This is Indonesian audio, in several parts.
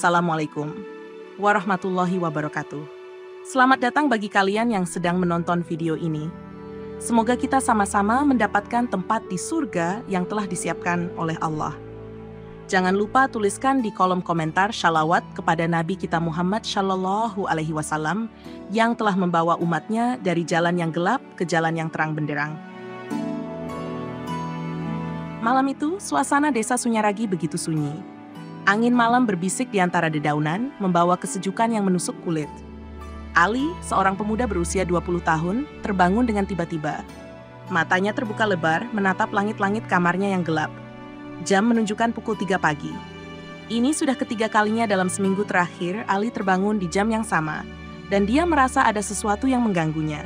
Assalamualaikum warahmatullahi wabarakatuh. Selamat datang bagi kalian yang sedang menonton video ini. Semoga kita sama-sama mendapatkan tempat di surga yang telah disiapkan oleh Allah. Jangan lupa tuliskan di kolom komentar shalawat kepada Nabi kita Muhammad Shallallahu Alaihi Wasallam yang telah membawa umatnya dari jalan yang gelap ke jalan yang terang benderang. Malam itu, suasana desa Sunyaragi begitu sunyi. Angin malam berbisik di antara dedaunan, membawa kesejukan yang menusuk kulit. Ali, seorang pemuda berusia 20 tahun, terbangun dengan tiba-tiba. Matanya terbuka lebar, menatap langit-langit kamarnya yang gelap. Jam menunjukkan pukul 3 pagi. Ini sudah ketiga kalinya dalam seminggu terakhir, Ali terbangun di jam yang sama, dan dia merasa ada sesuatu yang mengganggunya.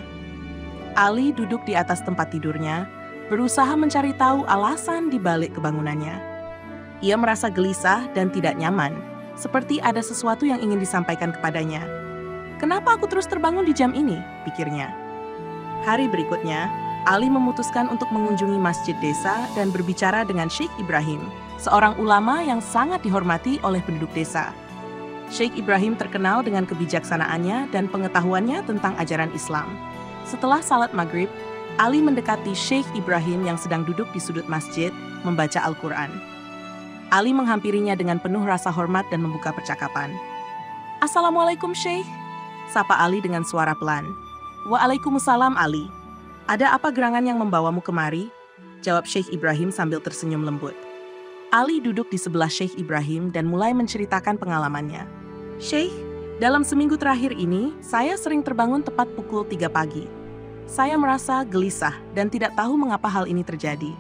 Ali duduk di atas tempat tidurnya, berusaha mencari tahu alasan di balik kebangunannya. Ia merasa gelisah dan tidak nyaman, seperti ada sesuatu yang ingin disampaikan kepadanya. "Kenapa aku terus terbangun di jam ini?" pikirnya. Hari berikutnya, Ali memutuskan untuk mengunjungi masjid desa dan berbicara dengan Sheikh Ibrahim, seorang ulama yang sangat dihormati oleh penduduk desa. Sheikh Ibrahim terkenal dengan kebijaksanaannya dan pengetahuannya tentang ajaran Islam. Setelah salat maghrib, Ali mendekati Sheikh Ibrahim yang sedang duduk di sudut masjid, membaca Al-Quran. Ali menghampirinya dengan penuh rasa hormat dan membuka percakapan. "Assalamualaikum, Sheikh," sapa Ali dengan suara pelan. "Waalaikumsalam, Ali. Ada apa gerangan yang membawamu kemari?" jawab Sheikh Ibrahim sambil tersenyum lembut. Ali duduk di sebelah Sheikh Ibrahim dan mulai menceritakan pengalamannya. "Sheikh, dalam seminggu terakhir ini, saya sering terbangun tepat pukul 3 pagi. Saya merasa gelisah dan tidak tahu mengapa hal ini terjadi.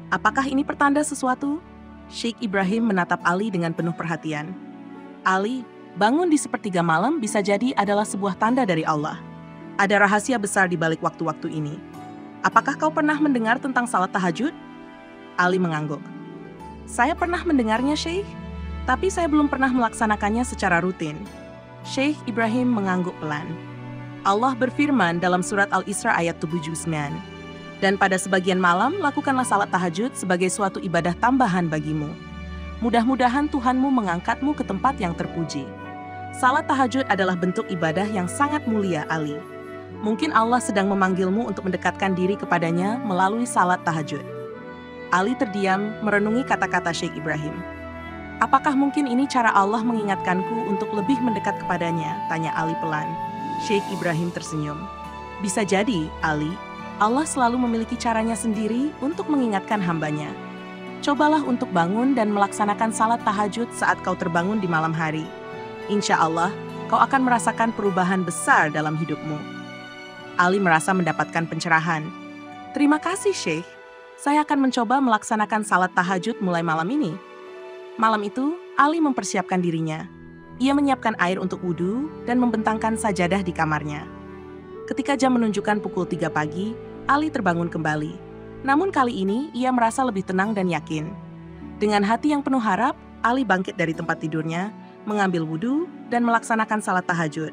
Apakah ini pertanda sesuatu?" Sheikh Ibrahim menatap Ali dengan penuh perhatian. "Ali, bangun di sepertiga malam bisa jadi adalah sebuah tanda dari Allah. Ada rahasia besar di balik waktu-waktu ini. Apakah kau pernah mendengar tentang salat tahajud?" Ali mengangguk. "Saya pernah mendengarnya, Sheikh, tapi saya belum pernah melaksanakannya secara rutin." Sheikh Ibrahim mengangguk pelan. Allah berfirman dalam surat Al-Isra ayat 79, "Dan pada sebagian malam, lakukanlah salat tahajud sebagai suatu ibadah tambahan bagimu. Mudah-mudahan Tuhanmu mengangkatmu ke tempat yang terpuji." Salat tahajud adalah bentuk ibadah yang sangat mulia, Ali. Mungkin Allah sedang memanggilmu untuk mendekatkan diri kepadanya melalui salat tahajud. Ali terdiam, merenungi kata-kata Sheikh Ibrahim. "Apakah mungkin ini cara Allah mengingatkanku untuk lebih mendekat kepadanya?" tanya Ali pelan. Sheikh Ibrahim tersenyum. "Bisa jadi, Ali. Allah selalu memiliki caranya sendiri untuk mengingatkan hambanya. Cobalah untuk bangun dan melaksanakan salat tahajud saat kau terbangun di malam hari. Insya Allah, kau akan merasakan perubahan besar dalam hidupmu." Ali merasa mendapatkan pencerahan. "Terima kasih, Sheikh. Saya akan mencoba melaksanakan salat tahajud mulai malam ini." Malam itu, Ali mempersiapkan dirinya. Ia menyiapkan air untuk wudhu dan membentangkan sajadah di kamarnya. Ketika jam menunjukkan pukul 3 pagi, Ali terbangun kembali. Namun kali ini, ia merasa lebih tenang dan yakin. Dengan hati yang penuh harap, Ali bangkit dari tempat tidurnya, mengambil wudhu, dan melaksanakan salat tahajud.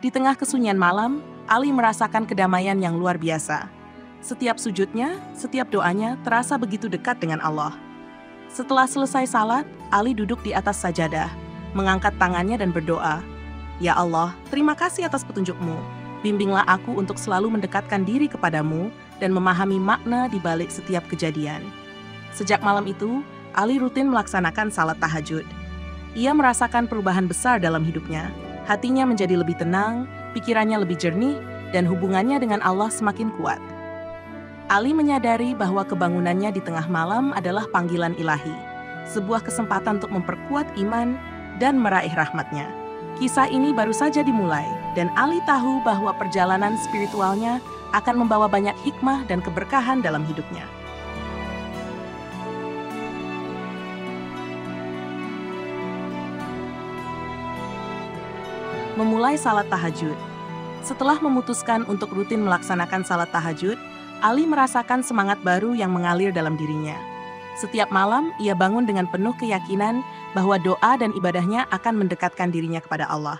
Di tengah kesunyian malam, Ali merasakan kedamaian yang luar biasa. Setiap sujudnya, setiap doanya terasa begitu dekat dengan Allah. Setelah selesai salat, Ali duduk di atas sajadah, mengangkat tangannya dan berdoa, "Ya Allah, terima kasih atas petunjukmu. Bimbinglah aku untuk selalu mendekatkan diri kepadamu dan memahami makna di balik setiap kejadian." Sejak malam itu, Ali rutin melaksanakan salat tahajud. Ia merasakan perubahan besar dalam hidupnya. Hatinya menjadi lebih tenang, pikirannya lebih jernih, dan hubungannya dengan Allah semakin kuat. Ali menyadari bahwa kebangunannya di tengah malam adalah panggilan ilahi, sebuah kesempatan untuk memperkuat iman dan meraih rahmatnya. Kisah ini baru saja dimulai, dan Ali tahu bahwa perjalanan spiritualnya akan membawa banyak hikmah dan keberkahan dalam hidupnya. Memulai salat tahajud. Setelah memutuskan untuk rutin melaksanakan salat tahajud, Ali merasakan semangat baru yang mengalir dalam dirinya. Setiap malam, ia bangun dengan penuh keyakinan bahwa doa dan ibadahnya akan mendekatkan dirinya kepada Allah.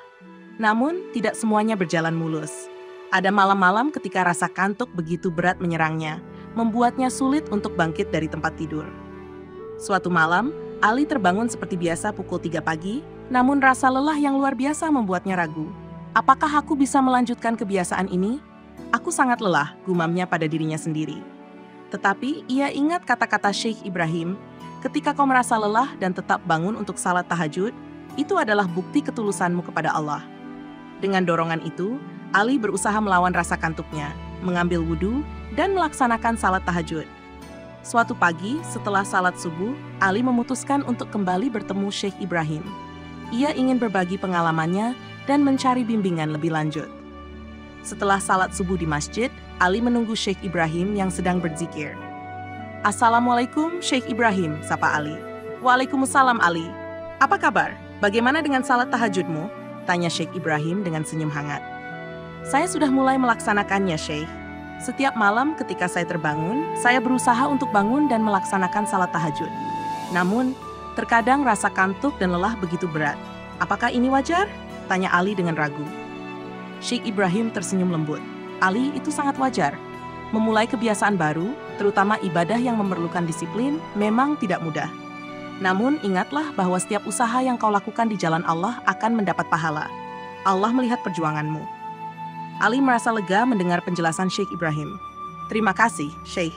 Namun, tidak semuanya berjalan mulus. Ada malam-malam ketika rasa kantuk begitu berat menyerangnya, membuatnya sulit untuk bangkit dari tempat tidur. Suatu malam, Ali terbangun seperti biasa pukul 3 pagi, Namun rasa lelah yang luar biasa membuatnya ragu. Apakah aku bisa melanjutkan kebiasaan ini? Aku sangat lelah, gumamnya pada dirinya sendiri. Tetapi ia ingat kata-kata Syekh Ibrahim, ketika kau merasa lelah dan tetap bangun untuk salat tahajud, itu adalah bukti ketulusanmu kepada Allah. Dengan dorongan itu, Ali berusaha melawan rasa kantuknya, mengambil wudhu, dan melaksanakan salat tahajud. Suatu pagi, setelah salat subuh, Ali memutuskan untuk kembali bertemu Syekh Ibrahim. Ia ingin berbagi pengalamannya dan mencari bimbingan lebih lanjut. Setelah salat subuh di masjid, Ali menunggu Syekh Ibrahim yang sedang berzikir. "Assalamualaikum, Syekh Ibrahim," sapa Ali. "Waalaikumsalam, Ali. Apa kabar? Bagaimana dengan salat tahajudmu?" tanya Syekh Ibrahim dengan senyum hangat. "Saya sudah mulai melaksanakannya, Syekh. Setiap malam ketika saya terbangun, saya berusaha untuk bangun dan melaksanakan salat tahajud. Namun, terkadang rasa kantuk dan lelah begitu berat. Apakah ini wajar?" tanya Ali dengan ragu. Syekh Ibrahim tersenyum lembut. "Ali, itu sangat wajar. Memulai kebiasaan baru, terutama ibadah yang memerlukan disiplin, memang tidak mudah. Namun ingatlah bahwa setiap usaha yang kau lakukan di jalan Allah akan mendapat pahala. Allah melihat perjuanganmu." Ali merasa lega mendengar penjelasan Syekh Ibrahim. "Terima kasih, Syekh.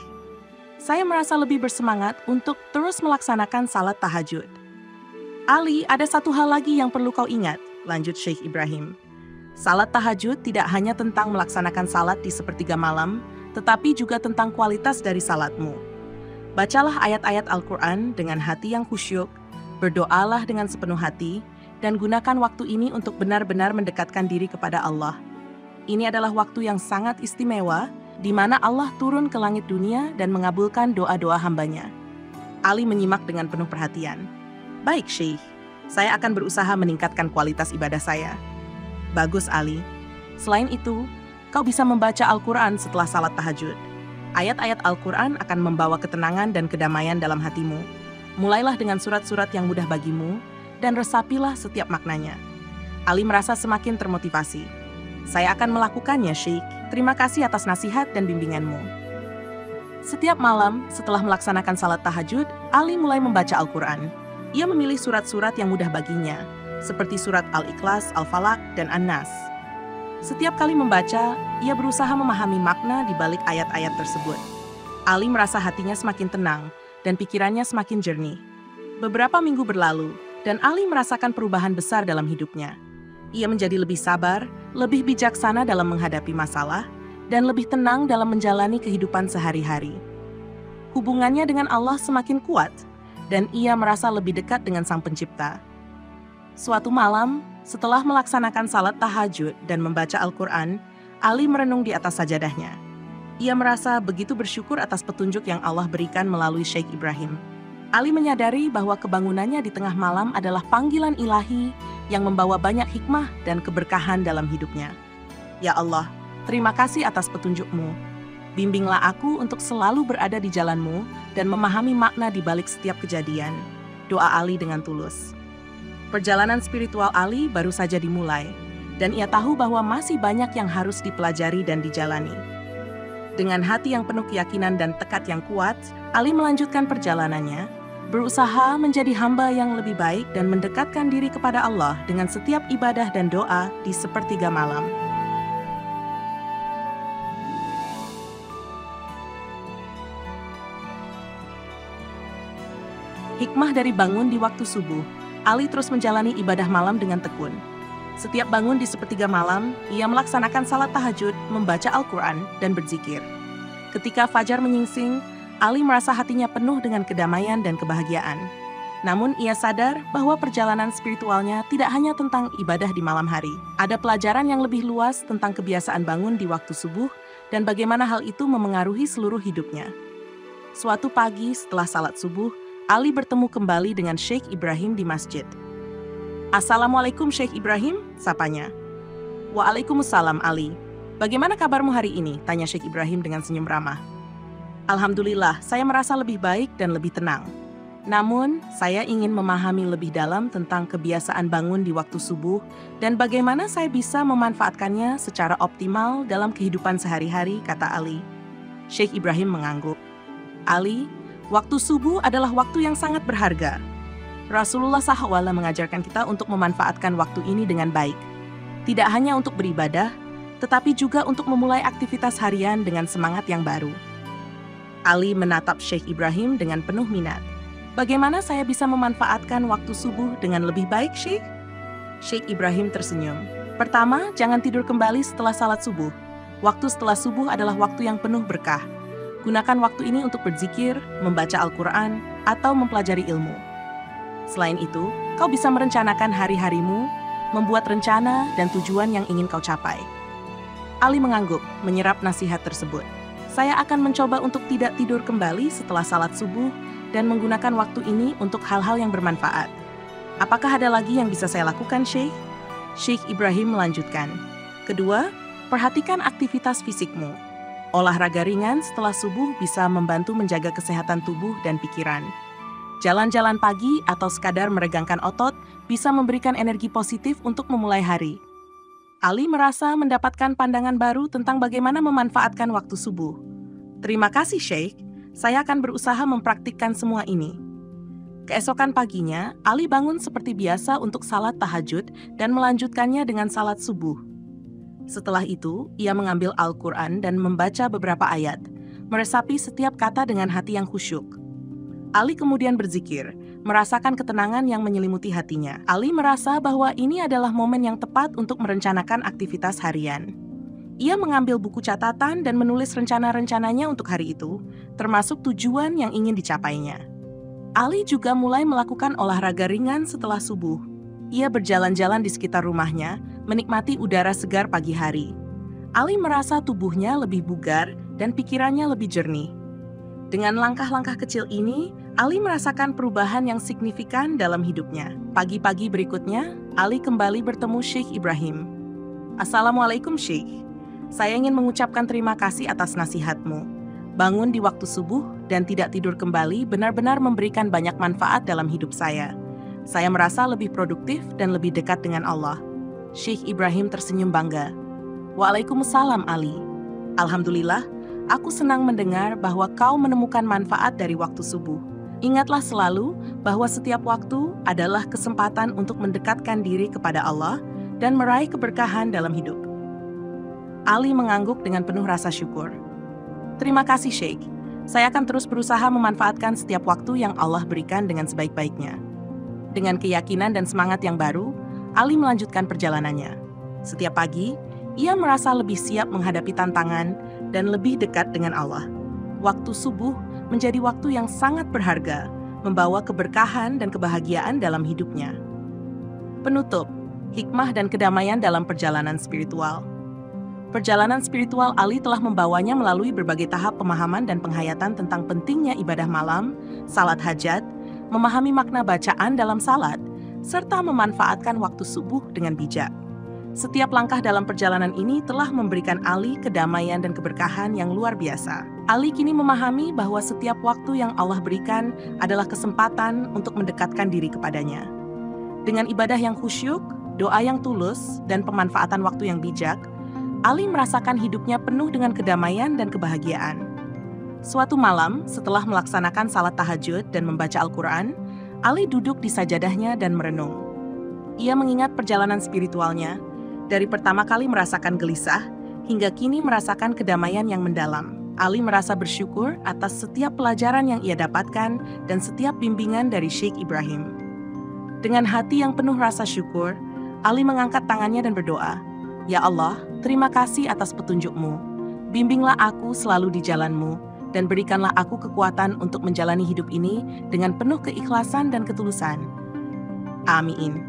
Saya merasa lebih bersemangat untuk terus melaksanakan salat tahajud." "Ali, ada satu hal lagi yang perlu kau ingat," lanjut Syekh Ibrahim. "Salat tahajud tidak hanya tentang melaksanakan salat di sepertiga malam, tetapi juga tentang kualitas dari salatmu. Bacalah ayat-ayat Al-Quran dengan hati yang khusyuk, berdoalah dengan sepenuh hati, dan gunakan waktu ini untuk benar-benar mendekatkan diri kepada Allah. Ini adalah waktu yang sangat istimewa, di mana Allah turun ke langit dunia dan mengabulkan doa-doa hambanya." Ali menyimak dengan penuh perhatian. "Baik, Syekh. Saya akan berusaha meningkatkan kualitas ibadah saya." "Bagus, Ali. Selain itu, kau bisa membaca Al-Quran setelah salat tahajud. Ayat-ayat Al-Quran akan membawa ketenangan dan kedamaian dalam hatimu. Mulailah dengan surat-surat yang mudah bagimu, dan resapilah setiap maknanya." Ali merasa semakin termotivasi. "Saya akan melakukannya, Syekh. Terima kasih atas nasihat dan bimbinganmu." Setiap malam, setelah melaksanakan salat tahajud, Ali mulai membaca Al-Quran. Ia memilih surat-surat yang mudah baginya, seperti surat Al-Ikhlas, Al-Falaq, dan An-Nas. Setiap kali membaca, ia berusaha memahami makna di balik ayat-ayat tersebut. Ali merasa hatinya semakin tenang dan pikirannya semakin jernih. Beberapa minggu berlalu, dan Ali merasakan perubahan besar dalam hidupnya. Ia menjadi lebih sabar, lebih bijaksana dalam menghadapi masalah, dan lebih tenang dalam menjalani kehidupan sehari-hari. Hubungannya dengan Allah semakin kuat, dan ia merasa lebih dekat dengan Sang Pencipta. Suatu malam, setelah melaksanakan salat tahajud dan membaca Al-Quran, Ali merenung di atas sajadahnya. Ia merasa begitu bersyukur atas petunjuk yang Allah berikan melalui Syekh Ibrahim. Ali menyadari bahwa kebangunannya di tengah malam adalah panggilan ilahi yang membawa banyak hikmah dan keberkahan dalam hidupnya. "Ya Allah, terima kasih atas petunjuk-Mu. Bimbinglah aku untuk selalu berada di jalan-Mu dan memahami makna di balik setiap kejadian." Doa Ali dengan tulus. Perjalanan spiritual Ali baru saja dimulai, dan ia tahu bahwa masih banyak yang harus dipelajari dan dijalani. Dengan hati yang penuh keyakinan dan tekad yang kuat, Ali melanjutkan perjalanannya, berusaha menjadi hamba yang lebih baik dan mendekatkan diri kepada Allah dengan setiap ibadah dan doa di sepertiga malam. Hikmah dari bangun di waktu subuh. Ali terus menjalani ibadah malam dengan tekun. Setiap bangun di sepertiga malam, ia melaksanakan salat tahajud, membaca Al-Quran, dan berzikir. Ketika fajar menyingsing, Ali merasa hatinya penuh dengan kedamaian dan kebahagiaan. Namun ia sadar bahwa perjalanan spiritualnya tidak hanya tentang ibadah di malam hari. Ada pelajaran yang lebih luas tentang kebiasaan bangun di waktu subuh dan bagaimana hal itu memengaruhi seluruh hidupnya. Suatu pagi setelah salat subuh, Ali bertemu kembali dengan Syekh Ibrahim di masjid. "Assalamualaikum, Syekh Ibrahim," sapanya. "Waalaikumsalam, Ali. Bagaimana kabarmu hari ini?" tanya Syekh Ibrahim dengan senyum ramah. "Alhamdulillah, saya merasa lebih baik dan lebih tenang. Namun, saya ingin memahami lebih dalam tentang kebiasaan bangun di waktu subuh dan bagaimana saya bisa memanfaatkannya secara optimal dalam kehidupan sehari-hari," kata Ali. Syekh Ibrahim mengangguk. "Ali, waktu subuh adalah waktu yang sangat berharga. Rasulullah SAW mengajarkan kita untuk memanfaatkan waktu ini dengan baik. Tidak hanya untuk beribadah, tetapi juga untuk memulai aktivitas harian dengan semangat yang baru. Ali menatap Syekh Ibrahim dengan penuh minat. Bagaimana saya bisa memanfaatkan waktu subuh dengan lebih baik, Syekh? Syekh Ibrahim tersenyum. Pertama, jangan tidur kembali setelah salat subuh. Waktu setelah subuh adalah waktu yang penuh berkah. Gunakan waktu ini untuk berzikir, membaca Al-Quran, atau mempelajari ilmu. Selain itu, kau bisa merencanakan hari-harimu, membuat rencana dan tujuan yang ingin kau capai. Ali mengangguk, menyerap nasihat tersebut. Saya akan mencoba untuk tidak tidur kembali setelah salat subuh dan menggunakan waktu ini untuk hal-hal yang bermanfaat. Apakah ada lagi yang bisa saya lakukan, Syekh? Syekh Ibrahim melanjutkan. Kedua, perhatikan aktivitas fisikmu. Olahraga ringan setelah subuh bisa membantu menjaga kesehatan tubuh dan pikiran. Jalan-jalan pagi atau sekadar meregangkan otot bisa memberikan energi positif untuk memulai hari. Ali merasa mendapatkan pandangan baru tentang bagaimana memanfaatkan waktu subuh. Terima kasih, Syekh. Saya akan berusaha mempraktikkan semua ini. Keesokan paginya, Ali bangun seperti biasa untuk salat tahajud dan melanjutkannya dengan salat subuh. Setelah itu, ia mengambil Al-Quran dan membaca beberapa ayat, meresapi setiap kata dengan hati yang khusyuk. Ali kemudian berzikir, merasakan ketenangan yang menyelimuti hatinya. Ali merasa bahwa ini adalah momen yang tepat untuk merencanakan aktivitas harian. Ia mengambil buku catatan dan menulis rencana-rencananya untuk hari itu, termasuk tujuan yang ingin dicapainya. Ali juga mulai melakukan olahraga ringan setelah subuh. Ia berjalan-jalan di sekitar rumahnya, menikmati udara segar pagi hari. Ali merasa tubuhnya lebih bugar dan pikirannya lebih jernih. Dengan langkah-langkah kecil ini, Ali merasakan perubahan yang signifikan dalam hidupnya. Pagi-pagi berikutnya, Ali kembali bertemu Syekh Ibrahim. Assalamualaikum, Syekh. Saya ingin mengucapkan terima kasih atas nasihatmu. Bangun di waktu subuh dan tidak tidur kembali benar-benar memberikan banyak manfaat dalam hidup saya. Saya merasa lebih produktif dan lebih dekat dengan Allah. Syekh Ibrahim tersenyum bangga. Waalaikumsalam, Ali. Alhamdulillah, aku senang mendengar bahwa kau menemukan manfaat dari waktu subuh. Ingatlah selalu bahwa setiap waktu adalah kesempatan untuk mendekatkan diri kepada Allah dan meraih keberkahan dalam hidup. Ali mengangguk dengan penuh rasa syukur. Terima kasih, Syekh. Saya akan terus berusaha memanfaatkan setiap waktu yang Allah berikan dengan sebaik-baiknya. Dengan keyakinan dan semangat yang baru, Ali melanjutkan perjalanannya. Setiap pagi, ia merasa lebih siap menghadapi tantangan dan lebih dekat dengan Allah. Waktu subuh menjadi waktu yang sangat berharga, membawa keberkahan dan kebahagiaan dalam hidupnya. Penutup, hikmah dan kedamaian dalam perjalanan spiritual. Perjalanan spiritual Ali telah membawanya melalui berbagai tahap pemahaman dan penghayatan tentang pentingnya ibadah malam, salat hajat, memahami makna bacaan dalam salat, serta memanfaatkan waktu subuh dengan bijak. Setiap langkah dalam perjalanan ini telah memberikan Ali kedamaian dan keberkahan yang luar biasa. Ali kini memahami bahwa setiap waktu yang Allah berikan adalah kesempatan untuk mendekatkan diri kepadanya. Dengan ibadah yang khusyuk, doa yang tulus, dan pemanfaatan waktu yang bijak, Ali merasakan hidupnya penuh dengan kedamaian dan kebahagiaan. Suatu malam, setelah melaksanakan salat tahajud dan membaca Al-Quran, Ali duduk di sajadahnya dan merenung. Ia mengingat perjalanan spiritualnya, dari pertama kali merasakan gelisah, hingga kini merasakan kedamaian yang mendalam. Ali merasa bersyukur atas setiap pelajaran yang ia dapatkan dan setiap bimbingan dari Syekh Ibrahim. Dengan hati yang penuh rasa syukur, Ali mengangkat tangannya dan berdoa, "Ya Allah, terima kasih atas petunjuk-Mu. Bimbinglah aku selalu di jalan-Mu, dan berikanlah aku kekuatan untuk menjalani hidup ini dengan penuh keikhlasan dan ketulusan." Amin.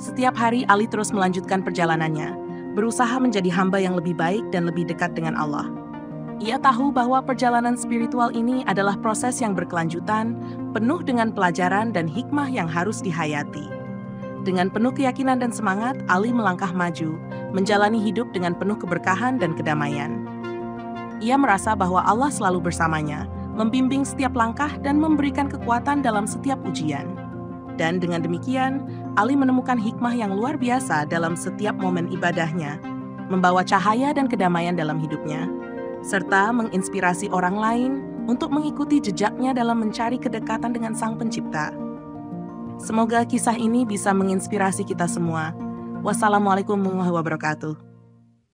Setiap hari Ali terus melanjutkan perjalanannya, berusaha menjadi hamba yang lebih baik dan lebih dekat dengan Allah. Ia tahu bahwa perjalanan spiritual ini adalah proses yang berkelanjutan, penuh dengan pelajaran dan hikmah yang harus dihayati. Dengan penuh keyakinan dan semangat, Ali melangkah maju, menjalani hidup dengan penuh keberkahan dan kedamaian. Ia merasa bahwa Allah selalu bersamanya, membimbing setiap langkah dan memberikan kekuatan dalam setiap ujian. Dan dengan demikian, Ali menemukan hikmah yang luar biasa dalam setiap momen ibadahnya, membawa cahaya dan kedamaian dalam hidupnya, serta menginspirasi orang lain untuk mengikuti jejaknya dalam mencari kedekatan dengan Sang Pencipta. Semoga kisah ini bisa menginspirasi kita semua. Wassalamualaikum warahmatullahi wabarakatuh.